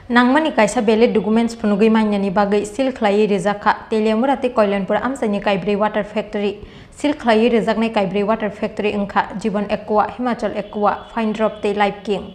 Nangmani Kaisa bele documents Phunugwi Manyani bagwi sil Khlaiwi Rwjakha Teliamurate Koilanpur amsani Kaibwrwi water factory sil Khlaiwi Rwjaknai Kaibwrwi water factory engkha Jibon Ekwa Himachal Ekwa fine drop te live king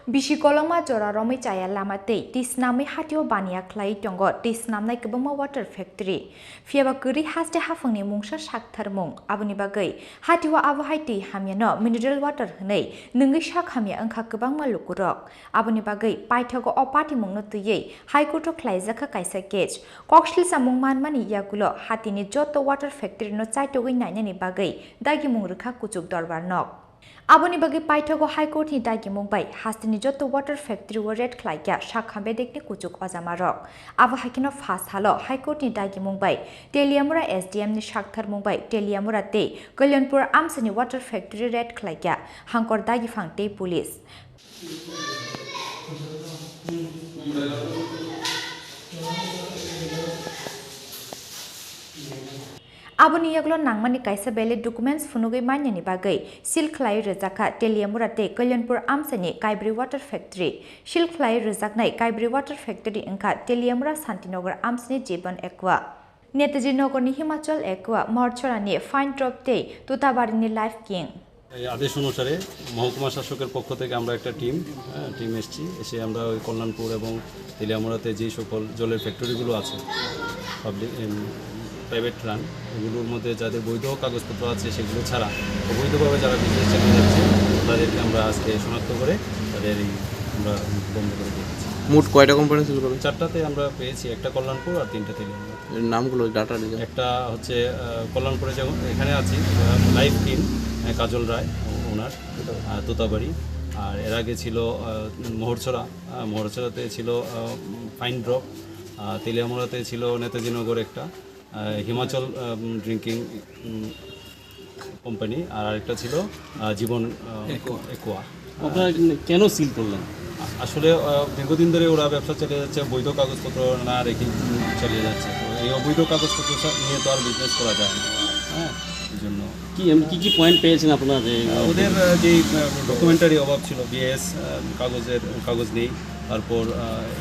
Bisikolongma jora romai chaya lamate tisnamai hatio bania Khlaiwi tongo tisnamnai kwbangma water factory fiaba kwri haste hafungni mungsa saktharmung aboni bagwi hatio abo haiti hamyano mineral water hnei nungwi sak hamya engkha kwbangma lukurok aboni bagwi paithago opati mungno tuyei high court of Rwjakha Kaisa case koksil samung manmani yagulo hatini joto water factory no chaitogwi nainani bagwi dagi mungrukha kuchuk dorbar nok Aboni bagi paithago high court ni dagi mungbai hastini joto water factory wo red khlaikya sakhambe dekni kuchuk ajamarok abo hakino fast halo high court ni dagi mungbai Teliamura SDM ni sakthar mungbai Teliamura te Kalyanpur amsani water factory red khlaikya hangkor dagi phangte police Aboni yaglo Nangmani Kaisa bele documents Phunugwi Manyani bagwi sil Khlaiwi Rwjakha Teliamurate Kalyanpur amsani Kaibwrwi water factory sil Khlaiwi Rwjaknai Kaibwrwi water factory engkha Teliamura Santinagar amsani Jibon Ekwa Netaji Nogorni Himachal Ekwa Morchorani fine drop te Tutabarini life king আদেশ অনুসারে মহকুমা শাসকের পক্ষ থেকে আমরা একটা team এসেছি এসে আমরা ওই কল্যাণপুর এবং তেলিয়ামুড়াতে যে সকল জলের ফ্যাক্টরিগুলো আছে পাবলিক প্রাইভেট রান এগুলোর মধ্যে যাদের বৈধ কাগজপত্র আছে সেগুলো ছাড়া অবৈধভাবে যারা বিজনেস চালিয়ে যাচ্ছে তাদেরকে আমরা আজকে শনাক্ত করে তাদের আমরা বন্ধ করে দিয়েছি মোট কয়টা কোম্পানি ছিল? 4টাতে আমরা পেয়েছি, একটা কল্যাণপুর আর 3টা তেলিয়ামুড়া। নামগুলো ডাটা একটা হচ্ছে কল্যাণপুরে যেমন এখানে আছি লাইফ টিম কাজল রায় ওনার তোতাবাড়ি আর এর আগে ছিল মোহরছড়াতে ছিল ফাইন ড্রপ তেলিয়ামুড়াতে ছিল নেতাজিনগর একটা হিমাচল ড্রিঙ্কিং কোম্পানি আর আরেকটা ছিল জীবন একোয়া। আপনারা কেন সিল করলেন? আসলে দীর্ঘদিন ধরে ওরা ব্যবসা চালিয়ে যাচ্ছে, বৈধ কাগজপত্র না রেখে চালিয়ে যাচ্ছে। তো এই অবৈধ কাগজপত্র নিয়ে তো আর বিজনেস করা যায় না। হ্যাঁ, এই জন্য কি পয়েন্ট পেয়েছেন আপনারা? ওদের যেই ডকুমেন্টারি অভাব ছিল, বিএস কাগজ নেই, তারপর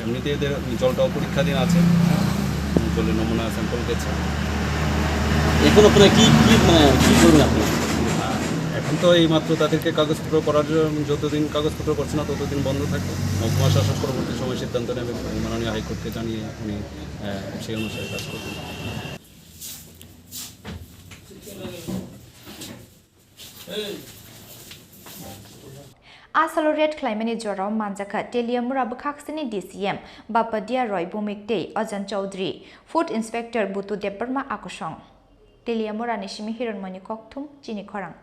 এমনিতে এদের জলটাও পরীক্ষাধীন আছে, জলের নমুনা স্যাম্পল গেছে। এখন আপনারা কি করবেন আপনি? এখন তো এই মাত্র তাদেরকে কাগজপত্র করার জন্য যতদিন কাগজপত্র করছে না ততদিন বন্ধ থাকবে। মহকুমা শাসক পরবর্তী সময় সিদ্ধান্ত নেবে, মাননীয় হাইকোর্টকে জানিয়ে উনি সেই অনুসারে কাজ করবেন। Asalo red Khlaimani jorao manjaka Teliamura bukhaksini DCM Bapadia Roy Bumikte Ajan Chaudhary Food Inspector Butu Deparma Akusong Teliamura Nishimi Hiranmani Kokthum Chini Khorang